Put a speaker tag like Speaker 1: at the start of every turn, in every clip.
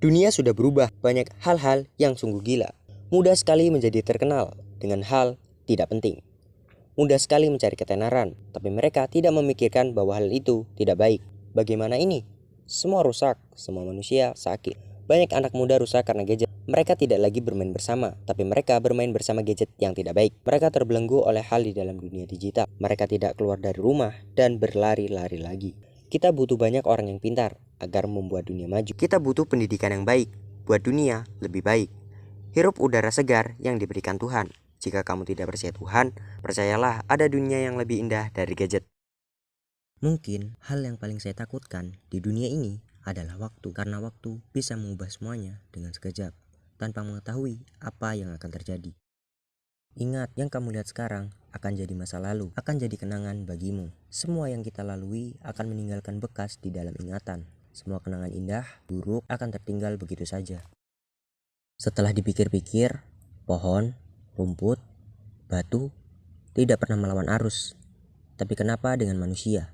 Speaker 1: Dunia sudah berubah, banyak hal-hal yang sungguh gila. Mudah sekali menjadi terkenal dengan hal tidak penting. Mudah sekali mencari ketenaran, tapi mereka tidak memikirkan bahwa hal itu tidak baik. Bagaimana ini? Semua rusak, semua manusia sakit. Banyak anak muda rusak karena gadget. Mereka tidak lagi bermain bersama, tapi mereka bermain bersama gadget yang tidak baik. Mereka terbelenggu oleh hal di dalam dunia digital. Mereka tidak keluar dari rumah dan berlari-lari lagi. Kita butuh banyak orang yang pintar agar membuat dunia maju. Kita butuh pendidikan yang baik, buat dunia lebih baik. Hirup udara segar yang diberikan Tuhan. Jika kamu tidak percaya Tuhan, percayalah ada dunia yang lebih indah dari gadget.
Speaker 2: Mungkin hal yang paling saya takutkan di dunia ini adalah waktu, karena waktu bisa mengubah semuanya dengan sekejap, tanpa mengetahui apa yang akan terjadi. Ingat, yang kamu lihat sekarang akan jadi masa lalu, akan jadi kenangan bagimu. Semua yang kita lalui akan meninggalkan bekas di dalam ingatan. Semua kenangan indah, buruk akan tertinggal begitu saja. Setelah dipikir-pikir, pohon, rumput, batu tidak pernah melawan arus. Tapi kenapa dengan manusia?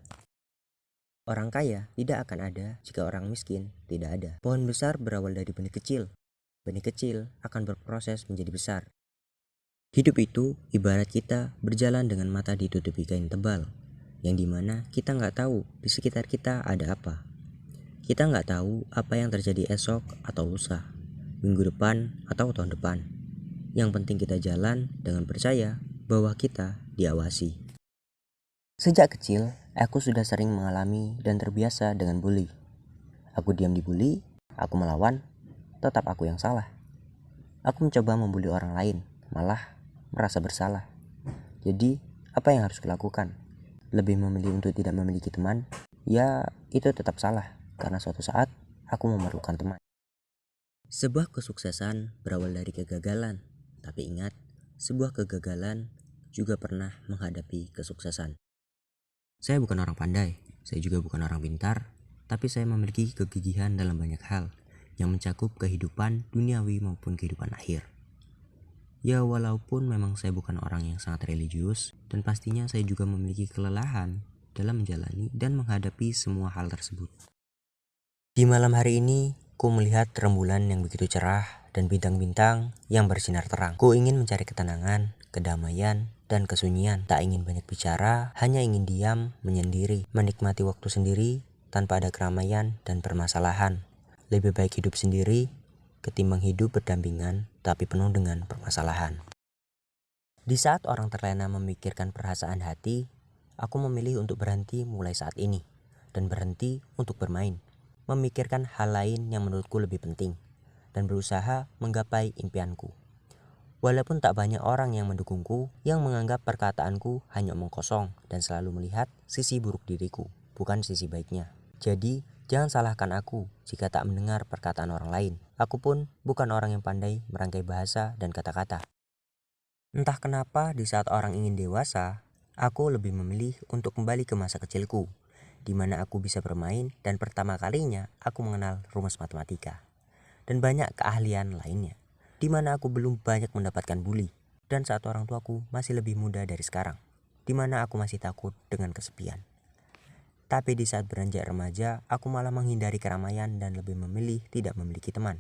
Speaker 2: Orang kaya tidak akan ada jika orang miskin tidak ada. Pohon besar berawal dari benih kecil. Benih kecil akan berproses menjadi besar. Hidup itu ibarat kita berjalan dengan mata ditutupi kain tebal, yang dimana kita nggak tahu di sekitar kita ada apa. Kita nggak tahu apa yang terjadi esok atau lusa, minggu depan atau tahun depan. Yang penting kita jalan dengan percaya bahwa kita diawasi. Sejak kecil, aku sudah sering mengalami dan terbiasa dengan bully. Aku diam dibully, aku melawan, tetap aku yang salah. Aku mencoba membuli orang lain, malah merasa bersalah. Jadi, apa yang harus kulakukan? Lebih memilih untuk tidak memiliki teman? Ya, itu tetap salah, karena suatu saat aku memerlukan teman. Sebuah kesuksesan berawal dari kegagalan, tapi ingat, sebuah kegagalan juga pernah menghadapi kesuksesan. Saya bukan orang pandai, saya juga bukan orang pintar, tapi saya memiliki kegigihan dalam banyak hal yang mencakup kehidupan duniawi maupun kehidupan akhir. Ya, walaupun memang saya bukan orang yang sangat religius, dan pastinya saya juga memiliki kelelahan dalam menjalani dan menghadapi semua hal tersebut. Di malam hari ini, ku melihat rembulan yang begitu cerah dan bintang-bintang yang bersinar terang. Ku ingin mencari ketenangan, kedamaian, dan kesunyian. Tak ingin banyak bicara, hanya ingin diam, menyendiri, menikmati waktu sendiri tanpa ada keramaian dan permasalahan. Lebih baik hidup sendiri ketimbang hidup berdampingan tapi penuh dengan permasalahan. Di saat orang terlena memikirkan perasaan hati, aku memilih untuk berhenti mulai saat ini dan berhenti untuk bermain, memikirkan hal lain yang menurutku lebih penting dan berusaha menggapai impianku. Walaupun tak banyak orang yang mendukungku, yang menganggap perkataanku hanya omong kosong dan selalu melihat sisi buruk diriku, bukan sisi baiknya. Jadi, jangan salahkan aku jika tak mendengar perkataan orang lain. Aku pun bukan orang yang pandai merangkai bahasa dan kata-kata. Entah kenapa di saat orang ingin dewasa, aku lebih memilih untuk kembali ke masa kecilku, di mana aku bisa bermain dan pertama kalinya aku mengenal rumus matematika. Dan banyak keahlian lainnya, di mana aku belum banyak mendapatkan bully, dan saat orang tuaku masih lebih muda dari sekarang, di mana aku masih takut dengan kesepian. Tapi di saat beranjak remaja, aku malah menghindari keramaian dan lebih memilih tidak memiliki teman.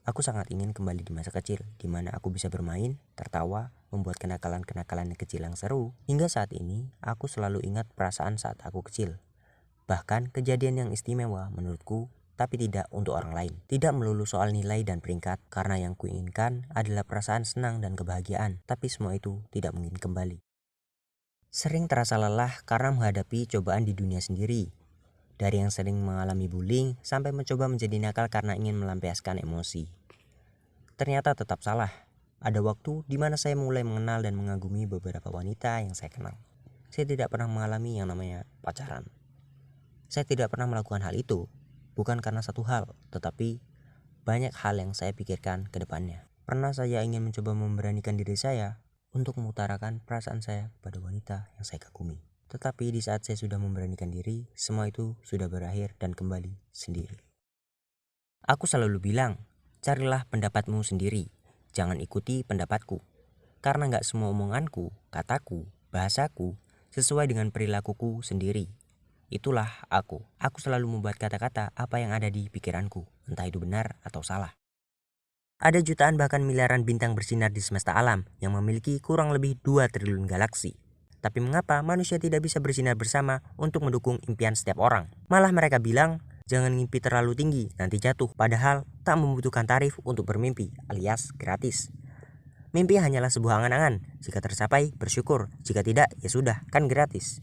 Speaker 2: Aku sangat ingin kembali di masa kecil, di mana aku bisa bermain, tertawa, membuat kenakalan-kenakalan kecil yang seru. Hingga saat ini, aku selalu ingat perasaan saat aku kecil. Bahkan kejadian yang istimewa menurutku, tapi tidak untuk orang lain. Tidak melulu soal nilai dan peringkat, karena yang kuinginkan adalah perasaan senang dan kebahagiaan. Tapi semua itu tidak mungkin kembali. Sering terasa lelah karena menghadapi cobaan di dunia sendiri. Dari yang sering mengalami bullying sampai mencoba menjadi nakal karena ingin melampiaskan emosi. Ternyata tetap salah. Ada waktu di mana saya mulai mengenal dan mengagumi beberapa wanita yang saya kenal. Saya tidak pernah mengalami yang namanya pacaran. Saya tidak pernah melakukan hal itu, bukan karena satu hal, tetapi banyak hal yang saya pikirkan ke depannya. Pernah saya ingin mencoba memberanikan diri saya untuk mengutarakan perasaan saya pada wanita yang saya kagumi. Tetapi di saat saya sudah memberanikan diri, semua itu sudah berakhir dan kembali sendiri. Aku selalu bilang, carilah pendapatmu sendiri, jangan ikuti pendapatku. Karena gak semua omonganku, kataku, bahasaku sesuai dengan perilakuku sendiri. Itulah aku. Aku selalu membuat kata-kata apa yang ada di pikiranku, entah itu benar atau salah. Ada jutaan bahkan miliaran bintang bersinar di semesta alam yang memiliki kurang lebih 2 triliun galaksi. Tapi mengapa manusia tidak bisa bersinar bersama untuk mendukung impian setiap orang? Malah mereka bilang, jangan mimpi terlalu tinggi, nanti jatuh. Padahal tak membutuhkan tarif untuk bermimpi, alias gratis. Mimpi hanyalah sebuah angan-angan. Jika tercapai, bersyukur. Jika tidak, ya sudah, kan gratis.